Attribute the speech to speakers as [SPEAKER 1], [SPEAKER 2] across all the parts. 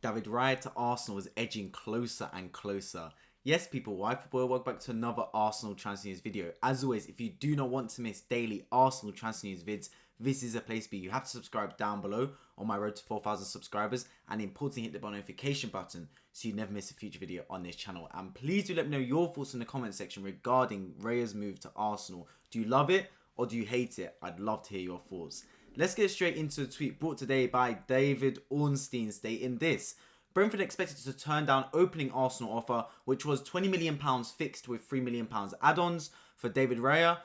[SPEAKER 1] David Raya to Arsenal is edging closer and closer. Yes, people, Boy, welcome back to another Arsenal transfer news video. As always, if you do not want to miss daily Arsenal transfer news vids, this is a place for you. You have to subscribe down below on my road to 4,000 subscribers, and importantly, hit the bell notification button so you never miss a future video on this channel. And please do let me know your thoughts in the comment section regarding Raya's move to Arsenal. Do you love it or do you hate it? I'd love to hear your thoughts. Let's get straight into a tweet brought today by David Ornstein stating this. Brentford expected to turn down opening Arsenal offer, which was £20 million fixed with £3 million add-ons for David Raya,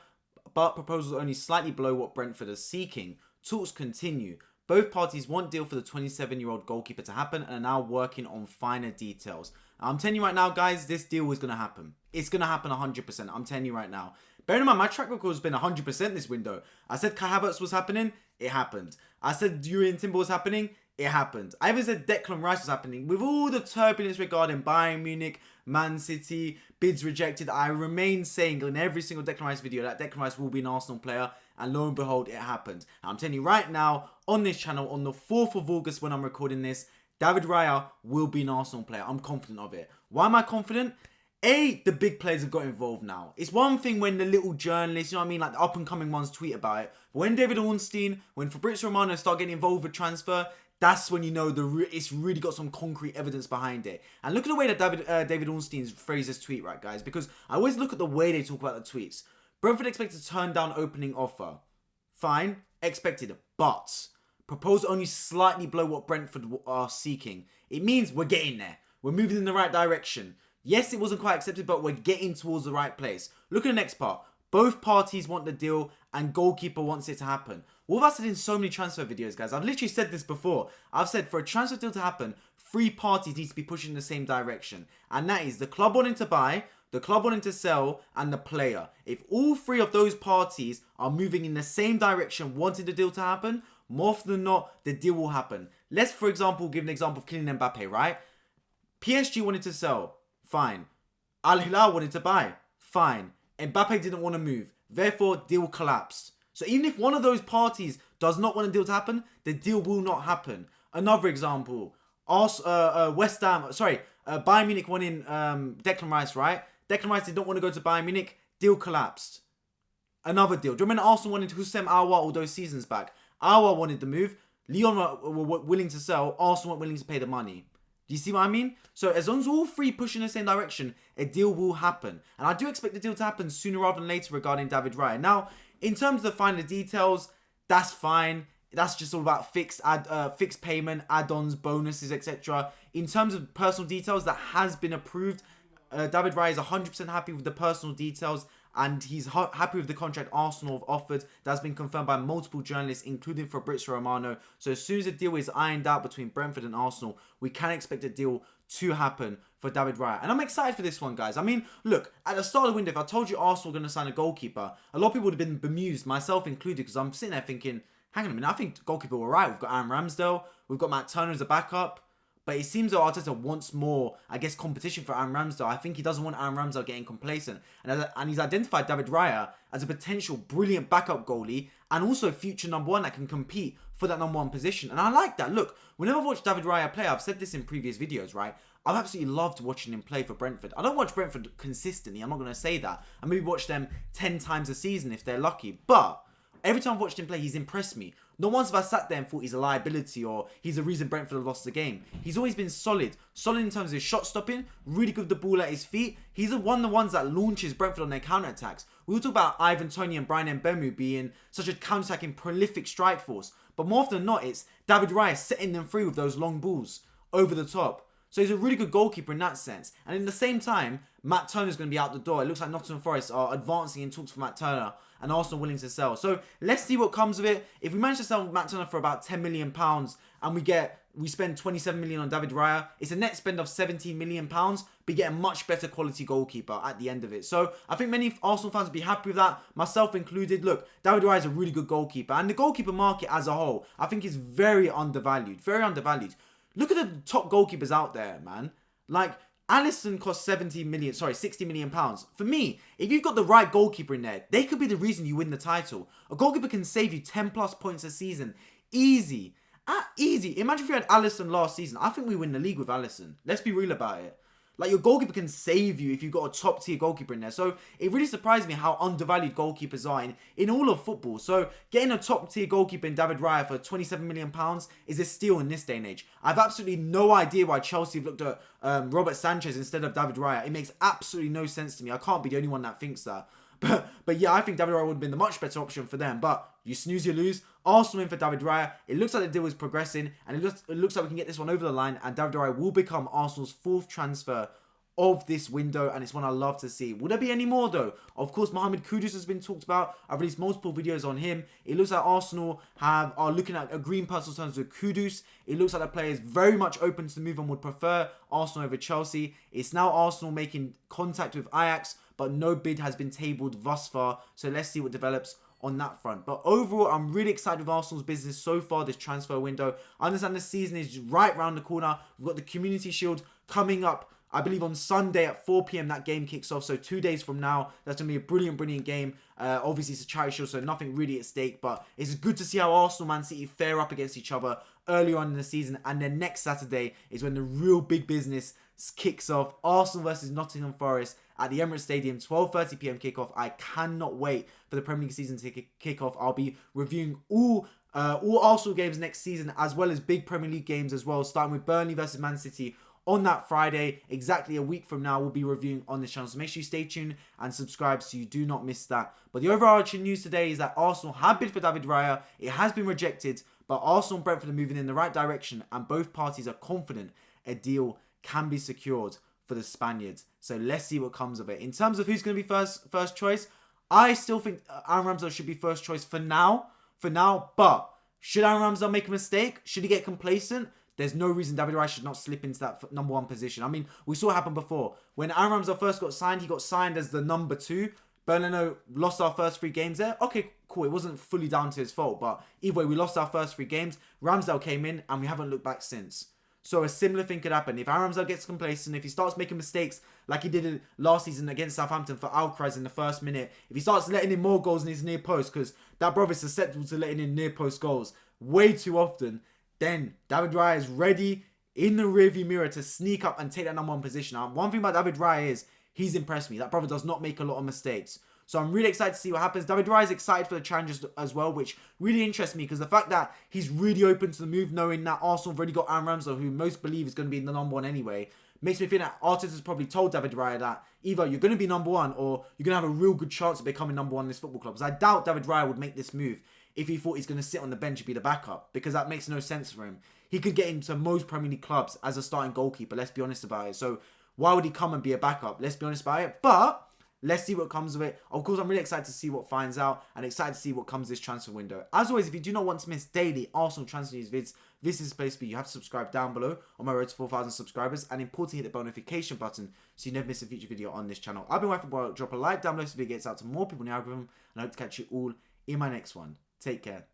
[SPEAKER 1] but proposals only slightly below what Brentford is seeking. Talks continue. Both parties want deal for the 27-year-old goalkeeper to happen and are now working on finer details. I'm telling you right now, guys, this deal is going to happen. It's going to happen 100%. I'm telling you right now. Bear in mind, my track record has been 100% this window. I said Kai Havertz was happening. It happened. I said Julian Timber was happening. It happened. I even said Declan Rice was happening. With all the turbulence regarding Bayern Munich, Man City, bids rejected, I remain saying in every single Declan Rice video that Declan Rice will be an Arsenal player. And lo and behold, it happened. And I'm telling you right now, on this channel, on the 4th of August when I'm recording this, David Raya will be an Arsenal player. I'm confident of it. Why am I confident? The big players have got involved now. It's one thing when the little journalists, you know what I mean, like the up-and-coming ones tweet about it. But when David Ornstein, when Fabrizio Romano start getting involved with transfer, that's when you know it's really got some concrete evidence behind it. And look at the way that David Ornstein's phrased this tweet, right, guys? Because I always look at the way they talk about the tweets. Brentford expected to turn down opening offer. Fine, expected, but proposal only slightly below what Brentford are seeking. It means we're getting there. We're moving in the right direction. Yes, it wasn't quite accepted, but we're getting towards the right place. Look at the next part. Both parties want the deal and goalkeeper wants it to happen. What have I said in so many transfer videos, guys? I've literally said this before. I've said for a transfer deal to happen, 3 parties need to be pushing in the same direction. And that is the club wanting to buy, the club wanting to sell, and the player. If all 3 of those parties are moving in the same direction, wanting the deal to happen, more often than not, the deal will happen. Let's, for example, give an example of Kylian Mbappe, right? PSG wanted to sell. Fine. Al Hilal wanted to buy. Fine. Mbappe didn't want to move. Therefore, deal collapsed. So even if one of those parties does not want a deal to happen, the deal will not happen. Another example. West Ham, Bayern Munich wanting Declan Rice, right? Declan Rice did not want to go to Bayern Munich. Deal collapsed. Another deal. Do you remember Arsenal wanted Houssem Aouar all those seasons back? Aouar wanted the move. Lyon were willing to sell. Arsenal weren't willing to pay the money. Do you see what I mean? So as long as all 3 push in the same direction, a deal will happen. And I do expect the deal to happen sooner rather than later regarding David Raya. Now, in terms of the finer details, that's fine. That's just all about fixed payment, add-ons, bonuses, etc. In terms of personal details, that has been approved. David Raya is 100% happy with the personal details. And he's happy with the contract Arsenal have offered. That's been confirmed by multiple journalists, including Fabrizio Romano. So as soon as the deal is ironed out between Brentford and Arsenal, we can expect a deal to happen for David Raya. And I'm excited for this one, guys. I mean, look, at the start of the window, if I told you Arsenal were going to sign a goalkeeper, a lot of people would have been bemused, myself included, because I'm sitting there thinking, hang on a minute, I think goalkeeper were right. We've got Aaron Ramsdale. We've got Matt Turner as a backup. But it seems that Arteta wants more, I guess, competition for Aaron Ramsdale. I think he doesn't want Aaron Ramsdale getting complacent. And he's identified David Raya as a potential brilliant backup goalie and also future number 1 that can compete for that number 1 position. And I like that. Look, whenever I've watched David Raya play, I've said this in previous videos, right? I've absolutely loved watching him play for Brentford. I don't watch Brentford consistently. I'm not going to say that. I maybe watch them 10 times a season if they're lucky. But every time I've watched him play, he's impressed me. Not once have I sat there and thought he's a liability or he's the reason Brentford have lost the game. He's always been solid. Solid in terms of his shot stopping, really good with the ball at his feet. He's one of the ones that launches Brentford on their counter-attacks. We all talk about Ivan Toney and Brian Mbeumo being such a counter-attacking, prolific strike force. But more often than not, it's David Raya setting them free with those long balls over the top. So he's a really good goalkeeper in that sense. And in the same time, Matt Turner's going to be out the door. It looks like Nottingham Forest are advancing in talks for Matt Turner and Arsenal willing to sell. So let's see what comes of it. If we manage to sell Matt Turner for about £10 million and we spend 27 million on David Raya, it's a net spend of 17 million pounds, but you get a much better quality goalkeeper at the end of it. So I think many Arsenal fans would be happy with that, myself included. Look, David Raya is a really good goalkeeper, and the goalkeeper market as a whole, I think is very undervalued. Very undervalued. Look at the top goalkeepers out there, man. Like, Alisson costs 60 million pounds. For me, if you've got the right goalkeeper in there, they could be the reason you win the title. A goalkeeper can save you 10 plus points a season. Easy. Easy. Imagine if we had Alisson last season. I think we win the league with Alisson. Let's be real about it. Like, your goalkeeper can save you if you've got a top tier goalkeeper in there. So it really surprised me how undervalued goalkeepers are in all of football. So getting a top tier goalkeeper in David Raya for £27 million is a steal in this day and age. I've absolutely no idea why Chelsea have looked at Robert Sanchez instead of David Raya. It makes absolutely no sense to me. I can't be the only one that thinks that. But yeah, I think David Raya would have been the much better option for them. But you snooze, you lose. Arsenal in for David Raya. It looks like the deal is progressing, and it looks like we can get this one over the line, and David Raya will become Arsenal's 4th transfer of this window, and it's one I love to see. Will there be any more though? Of course, Mohamed Kudus has been talked about. I've released multiple videos on him. It looks like Arsenal are looking at agreeing personal terms with Kudus. It looks like the player is very much open to the move and would prefer Arsenal over Chelsea. It's now Arsenal making contact with Ajax, but no bid has been tabled thus far. So let's see what develops on that front. But overall, I'm really excited with Arsenal's business so far this transfer window. I understand the season is right around the corner. We've got the Community Shield coming up, I believe on Sunday at 4 p.m. that game kicks off. So 2 days from now, that's going to be a brilliant game. Obviously, it's a charity shield, so nothing really at stake. But it's good to see how Arsenal Man City fare up against each other early on in the season. And then next Saturday is when the real big business kicks off. Arsenal versus Nottingham Forest at the Emirates Stadium, 12:30 p.m. kickoff. I cannot wait for the Premier League season to kick off. I'll be reviewing all Arsenal games next season, as well as big Premier League games as well, starting with Burnley versus Man City on that Friday. Exactly a week from now, we'll be reviewing on this channel. So make sure you stay tuned and subscribe so you do not miss that. But the overarching news today is that Arsenal have bid for David Raya. It has been rejected, but Arsenal and Brentford are moving in the right direction, and both parties are confident a deal can be secured for the Spaniards. So let's see what comes of it. In terms of who's going to be first choice, I still think Aaron Ramsdale should be first choice for now. But should Aaron Ramsdale make a mistake? Should he get complacent? There's no reason David Raya should not slip into that number 1 position. I mean, we saw it happen before. When Aaron Ramsdale first got signed, he got signed as the number 2. Bernardo lost our first 3 games there. Okay, cool. It wasn't fully down to his fault. But either way, we lost our first 3 games. Ramsdale came in and we haven't looked back since. So a similar thing could happen. If Aaron Ramsdale gets complacent, if he starts making mistakes like he did last season against Southampton for Alcaraz in the first minute, if he starts letting in more goals in his near post, because that brother's susceptible to letting in near post goals way too often, then David Raya is ready in the rearview mirror to sneak up and take that number 1 position. Now, one thing about David Raya is he's impressed me. That brother does not make a lot of mistakes. So I'm really excited to see what happens. David Raya is excited for the challenges as well, which really interests me because the fact that he's really open to the move, knowing that Arsenal have already got Aaron Ramsdale, who most believe is going to be the number 1 anyway, makes me think that Arteta's probably told David Raya that either you're going to be number 1 or you're going to have a real good chance of becoming number 1 in this football club. Because I doubt David Raya would make this move if he thought he's going to sit on the bench and be the backup, because that makes no sense for him. He could get into most Premier League clubs as a starting goalkeeper, let's be honest about it. So why would he come and be a backup? Let's be honest about it. But let's see what comes of it. Of course, I'm really excited to see what finds out and excited to see what comes this transfer window. As always, if you do not want to miss daily Arsenal transfer news vids, this is the place for you. You have to subscribe down below on my road to 4,000 subscribers, and importantly, hit the bell notification button so you never miss a future video on this channel. I've been waiting for a drop a like down below so the video gets out to more people in the algorithm, and I hope to catch you all in my next one. Take care.